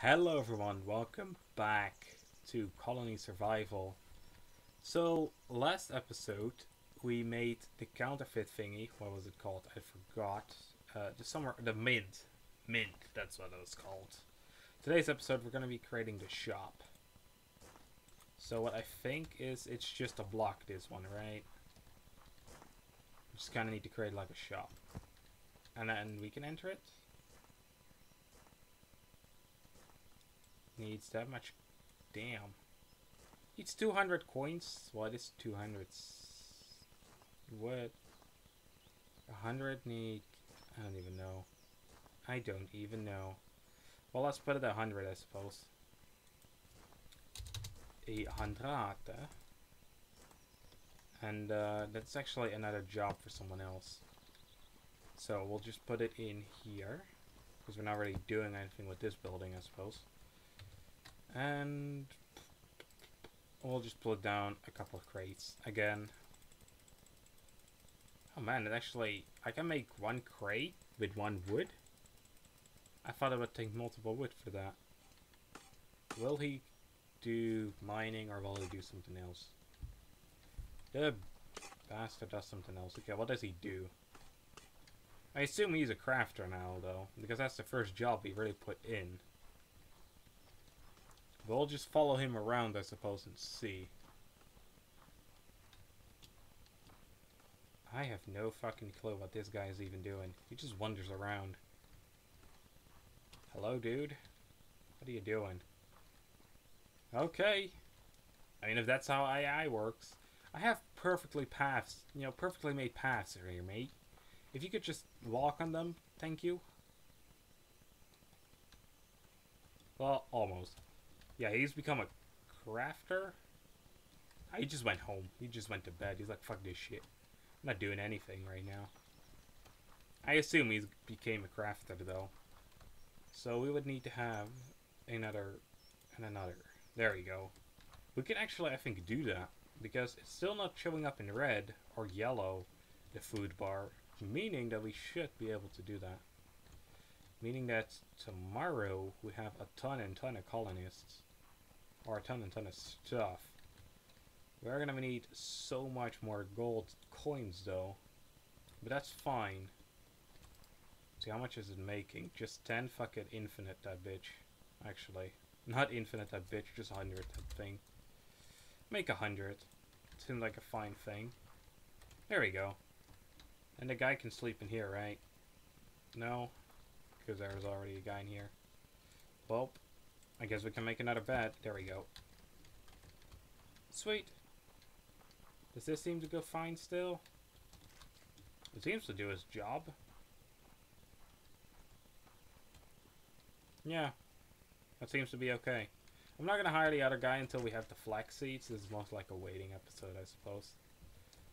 Hello everyone, welcome back to Colony Survival. So, last episode we made the counterfeit thingy. What was it called? I forgot. The mint. Mint, that's what it was called. Today's episode we're going to be creating the shop. So what I think is it's just a block, this one, right? We just kind of need to create like a shop. And then we can enter it. Needs that much. Damn. Needs 200 coins. What is 200? What? 100 need. I don't even know. I don't even know. Well, let's put it at 100, I suppose. 100. And that's actually another job for someone else. So we'll just put it in here. Because we're not really doing anything with this building, I suppose. And we'll just put down a couple of crates again. Oh man, it actually, I can make one crate with one wood. I thought it would take multiple wood for that. Will he do mining or will he do something else? The bastard does something else. Okay, what does he do? I assume he's a crafter now though, because that's the first job he really put in. We'll just follow him around, I suppose, and see. I have no fucking clue what this guy is even doing. He just wanders around. Hello, dude. What are you doing? Okay. I mean, if that's how AI works. I have perfectly made paths here, mate. If you could just walk on them, thank you. Well, almost. Yeah, he's become a crafter. He just went home. He just went to bed. He's like, fuck this shit. I'm not doing anything right now. I assume he's became a crafter though. So we would need to have another and another. There we go. We can actually, I think, do that. Because it's still not showing up in red or yellow, the food bar. Meaning that we should be able to do that. Meaning that tomorrow we have a ton of colonists. Or a ton of stuff. We're gonna need so much more gold coins though. But that's fine. See, how much is it making? Just 10? Fuck it, infinite that bitch. Actually. Not infinite that bitch, just 100 that thing. Make 100. Seems like a fine thing. There we go. And the guy can sleep in here, right? No? Because there's already a guy in here. Well, I guess we can make another bed. There we go. Sweet. Does this seem to go fine still? It seems to do its job. Yeah. That seems to be okay. I'm not going to hire the other guy until we have the flax seeds. This is most like a waiting episode, I suppose.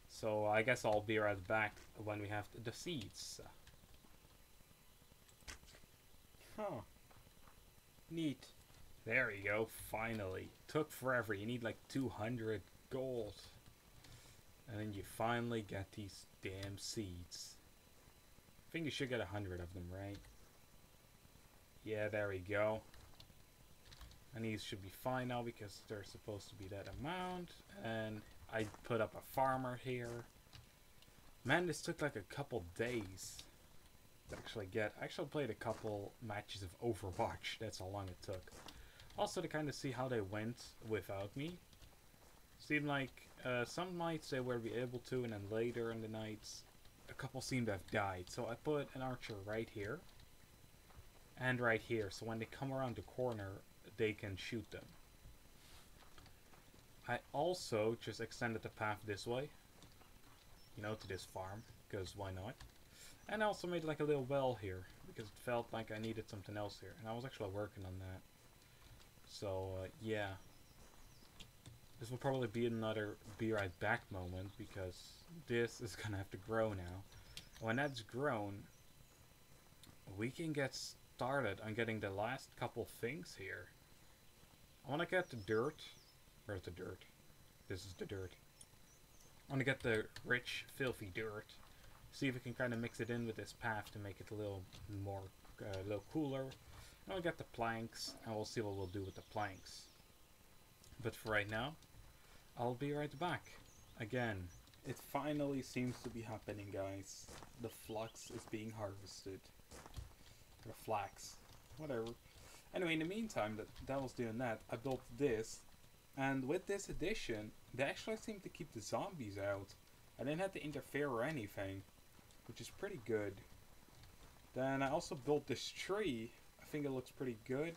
So I guess I'll be right back when we have the seeds. Huh. Neat. There you go, finally. Took forever. You need like 200 gold. And then you finally get these damn seeds. I think you should get 100 of them, right? Yeah, there we go. And these should be fine now because they're supposed to be that amount. And I put up a farmer here. Man, this took like a couple days to actually get. I actually played a couple matches of Overwatch. That's how long it took. Also to kind of see how they went without me. Seemed like some nights they were be able to, and then later in the nights a couple seemed to have died. So I put an archer right here and right here, so when they come around the corner they can shoot them. I also just extended the path this way, you know, to this farm, because why not? And I also made like a little well here because it felt like I needed something else here, and I was actually working on that. So, yeah. This will probably be another be right back moment because this is gonna have to grow now. When that's grown, we can get started on getting the last couple things here. I wanna get the dirt. Where's the dirt? This is the dirt. I wanna get the rich, filthy dirt. See if we can kind of mix it in with this path to make it a little more, a little cooler. I'll get the planks, and we'll see what we'll do with the planks. But for right now, I'll be right back. Again, it finally seems to be happening, guys. The flux is being harvested. Or flax. Whatever. Anyway, in the meantime, that was doing that, I built this. And with this addition, they actually seem to keep the zombies out. I didn't have to interfere or anything, which is pretty good. Then I also built this tree. I think it looks pretty good.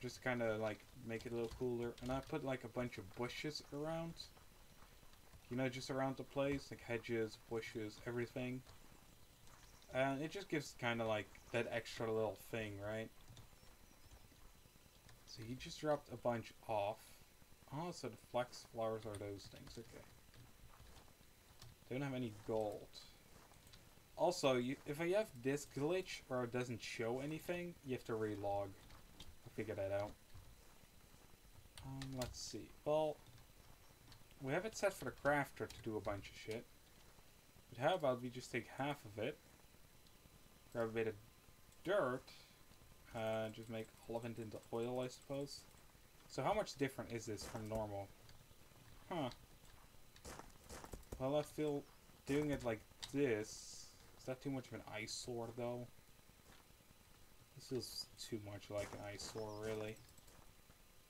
Just kind of like make it a little cooler. And I put like a bunch of bushes around. You know, just around the place. Like hedges, bushes, everything. And it just gives kind of like that extra little thing, right? So he just dropped a bunch off. Oh, so the flex flowers are those things. Okay. Don't have any gold. Also, if I have this glitch or it doesn't show anything, you have to relog. I'll figure that out. Let's see. Well, we have it set for the crafter to do a bunch of shit. But how about we just take half of it, grab a bit of dirt, just make all of it into oil, I suppose. So how much different is this from normal? Huh. Well, I feel doing it like this. Is that too much of an eyesore, though? This feels too much like an eyesore, really.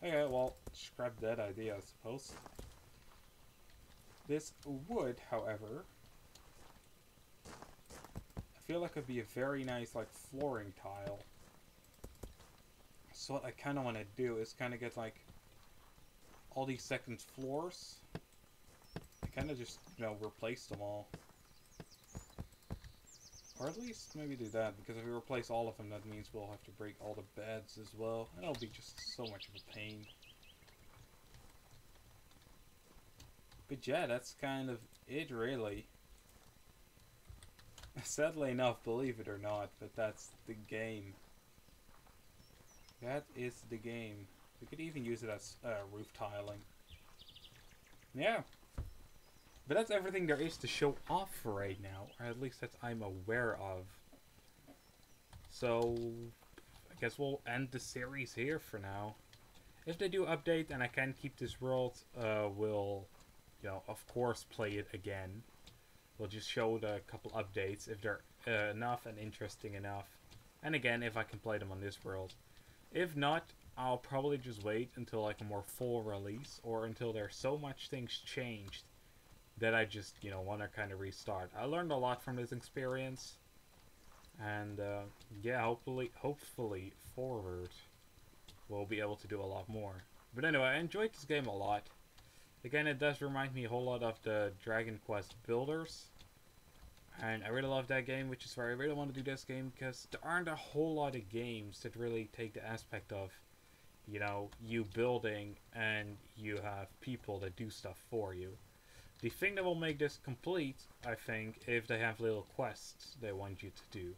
Okay, well, scrap that idea, I suppose. This wood, however, I feel like it'd be a very nice, like, flooring tile. So what I kind of want to do is kind of get, like, all these second floors. I kind of just, you know, replace them all. Or at least maybe do that, because if we replace all of them, that means we'll have to break all the beds as well. And it'll be just so much of a pain. But yeah, that's kind of it, really. Sadly enough, believe it or not, but that's the game. That is the game. We could even use it as roof tiling. Yeah. But that's everything there is to show off for right now, or at least that I'm aware of. So, I guess we'll end the series here for now. If they do update and I can keep this world, we'll, you know, of course play it again. We'll just show the couple updates if they're enough and interesting enough. And again, if I can play them on this world. If not, I'll probably just wait until like a more full release, or until there's so much things changed that I just, you know, want to kind of restart. I learned a lot from this experience, and yeah, hopefully forward we'll be able to do a lot more. But anyway, I enjoyed this game a lot. Again, it does remind me a whole lot of the Dragon Quest Builders, and I really love that game, which is why I really want to do this game, because there aren't a whole lot of games that really take the aspect of, you know, you building and you have people that do stuff for you. The thing that will make this complete, I think, if they have little quests they want you to do.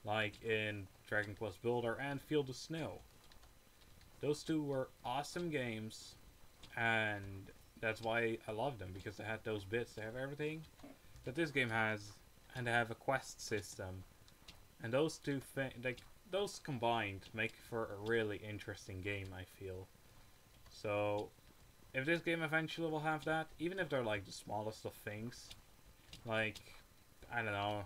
Like in Dragon Quest Builder and Field of Snow. Those two were awesome games, and that's why I love them, because they had those bits. They have everything that this game has, and they have a quest system. And those two things, like, those combined make for a really interesting game, I feel. So if this game eventually will have that, even if they're like the smallest of things, like, I don't know,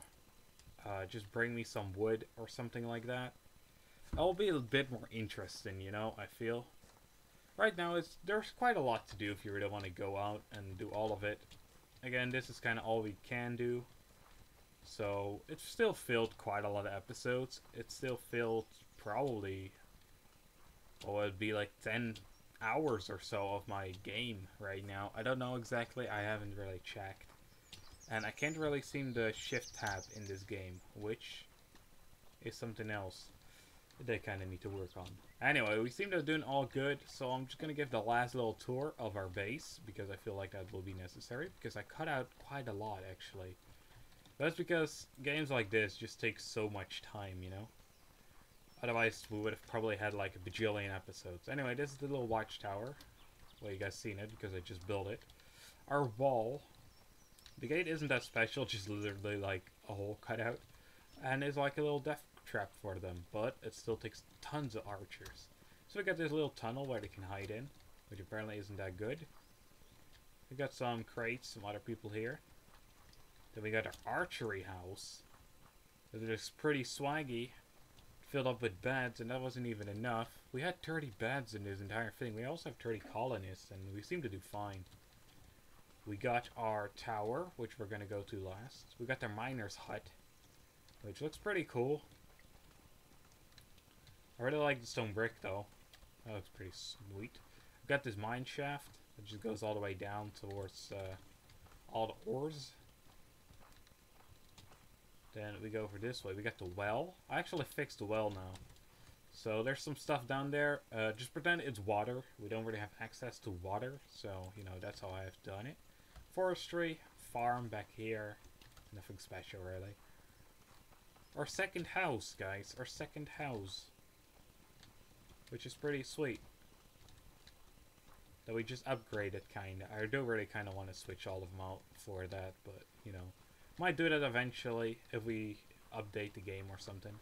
just bring me some wood or something like that, it'll be a bit more interesting, you know, I feel. Right now, there's quite a lot to do if you really want to go out and do all of it. Again, this is kind of all we can do. So, it's still filled quite a lot of episodes. It's still filled probably, well, it'd be like 10 hours or so of my game right now. I don't know exactly, I haven't really checked. And I can't really seem the shift tab in this game, which is something else they kind of need to work on. Anyway, we seem to be doing all good, so I'm just going to give the last little tour of our base, because I feel like that will be necessary, because I cut out quite a lot, actually. That's because games like this just take so much time, you know? Otherwise, we would have probably had like a bajillion episodes. Anyway, this is the little watchtower. Well, you guys seen it, because I just built it. Our wall. The gate isn't that special, just literally like a hole cut out. And it's like a little death trap for them, but it still takes tons of archers. So we got this little tunnel where they can hide in, which apparently isn't that good. We got some crates, some other people here. Then we got our archery house. It looks pretty swaggy, filled up with beds, and that wasn't even enough. We had 30 beds in this entire thing. We also have 30 colonists, and we seem to do fine. We got our tower, which we're going to go to last. We got their miner's hut, which looks pretty cool. I really like the stone brick, though. That looks pretty sweet. We got this mine shaft, that just goes all the way down towards all the ores. Then we go for this way. We got the well. I actually fixed the well now. So there's some stuff down there. Just pretend it's water. We don't really have access to water. So, you know, that's how I have done it. Forestry, farm back here. Nothing special, really. Our second house, guys. Our second house. Which is pretty sweet. That we just upgraded, kinda. I do really kind of want to switch all of them out for that, but, you know. Might do that eventually if we update the game or something.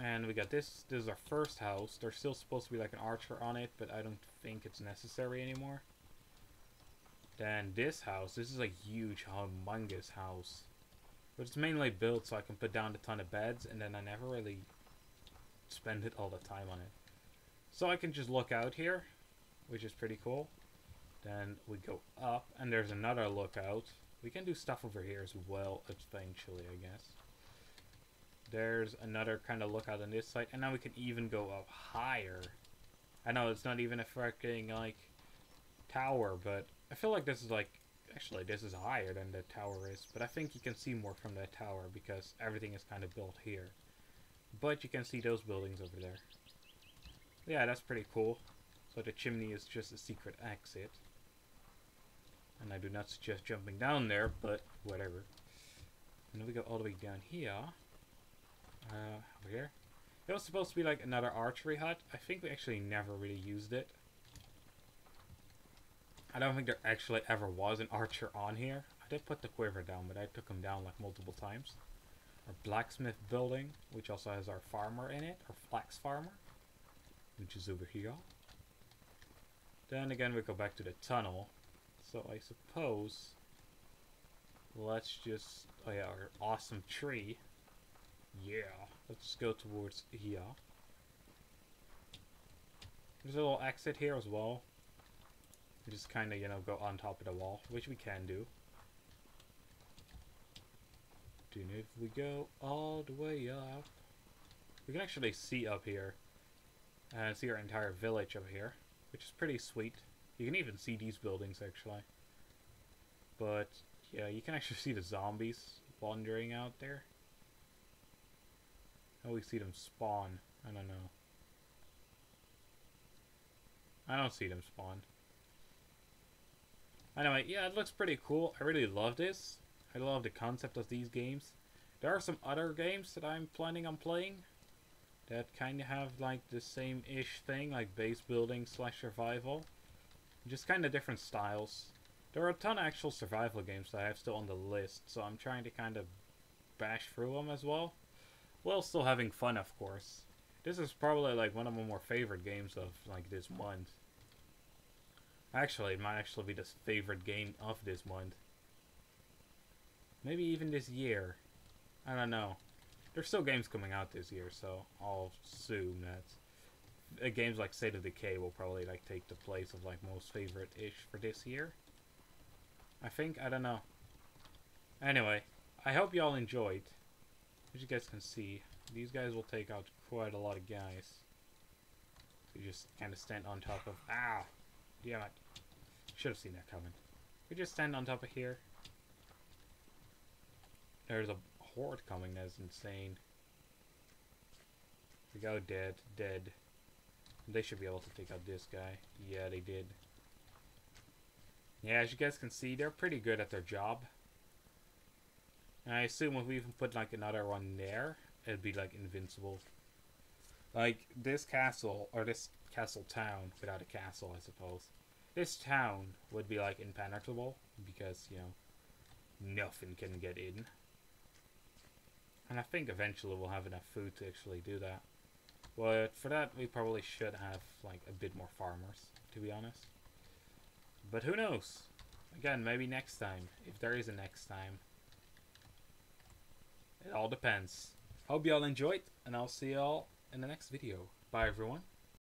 And we got this. This is our first house. There's still supposed to be like an archer on it, but I don't think it's necessary anymore. Then this house. This is a huge, humongous house. But it's mainly built so I can put down a ton of beds, and then I never really spend it all the time on it. So I can just look out here, which is pretty cool. Then we go up, and there's another lookout. We can do stuff over here as well, eventually, I guess. There's another kind of lookout on this side, and now we can even go up higher. I know it's not even a freaking, like, tower, but I feel like this is, like, actually, this is higher than the tower is, but I think you can see more from that tower because everything is kind of built here. But you can see those buildings over there. Yeah, that's pretty cool. So the chimney is just a secret exit. And I do not suggest jumping down there, but whatever. And then we go all the way down here. Over here. It was supposed to be like another archery hut. I think we actually never really used it. I don't think there actually ever was an archer on here. I did put the quiver down, but I took him down like multiple times. Our blacksmith building, which also has our farmer in it, our flax farmer, which is over here. Then again, we go back to the tunnel. So I suppose let's just, oh yeah, our awesome tree. Yeah, let's go towards here. There's a little exit here as well. We just kind of, you know, go on top of the wall, which we can do. And if we go all the way up, we can actually see up here and see our entire village over here, which is pretty sweet. You can even see these buildings, actually. But, yeah, you can actually see the zombies wandering out there. How we see them spawn? I don't know. I don't see them spawn. Anyway, yeah, it looks pretty cool. I really love this. I love the concept of these games. There are some other games that I'm planning on playing that kind of have like the same-ish thing, like base building / survival. Just kind of different styles. There are a ton of actual survival games that I have still on the list, so I'm trying to kind of bash through them as well. While still having fun, of course. This is probably like one of my more favorite games of like this month. Actually, it might actually be the favorite game of this month. Maybe even this year. I don't know. There's still games coming out this year, so I'll assume that games like State of Decay will probably like take the place of like most favorite-ish for this year. I think, I don't know. Anyway, I hope y'all enjoyed. As you guys can see, these guys will take out quite a lot of guys. You just kind of stand on top of... Ah! Damn it. Should have seen that coming. We just stand on top of here. There's a horde coming that's insane. We go dead, dead. They should be able to take out this guy. Yeah, they did. Yeah, as you guys can see, they're pretty good at their job. And I assume if we even put like another one there, it'd be like invincible. Like this castle, or this castle town, without a castle I suppose. This town would be like impenetrable, because, you know, nothing can get in. And I think eventually we'll have enough food to actually do that. But for that, we probably should have like a bit more farmers, to be honest. But who knows? Again, maybe next time, if there is a next time. It all depends. Hope y'all enjoyed, and I'll see y'all in the next video. Bye, everyone.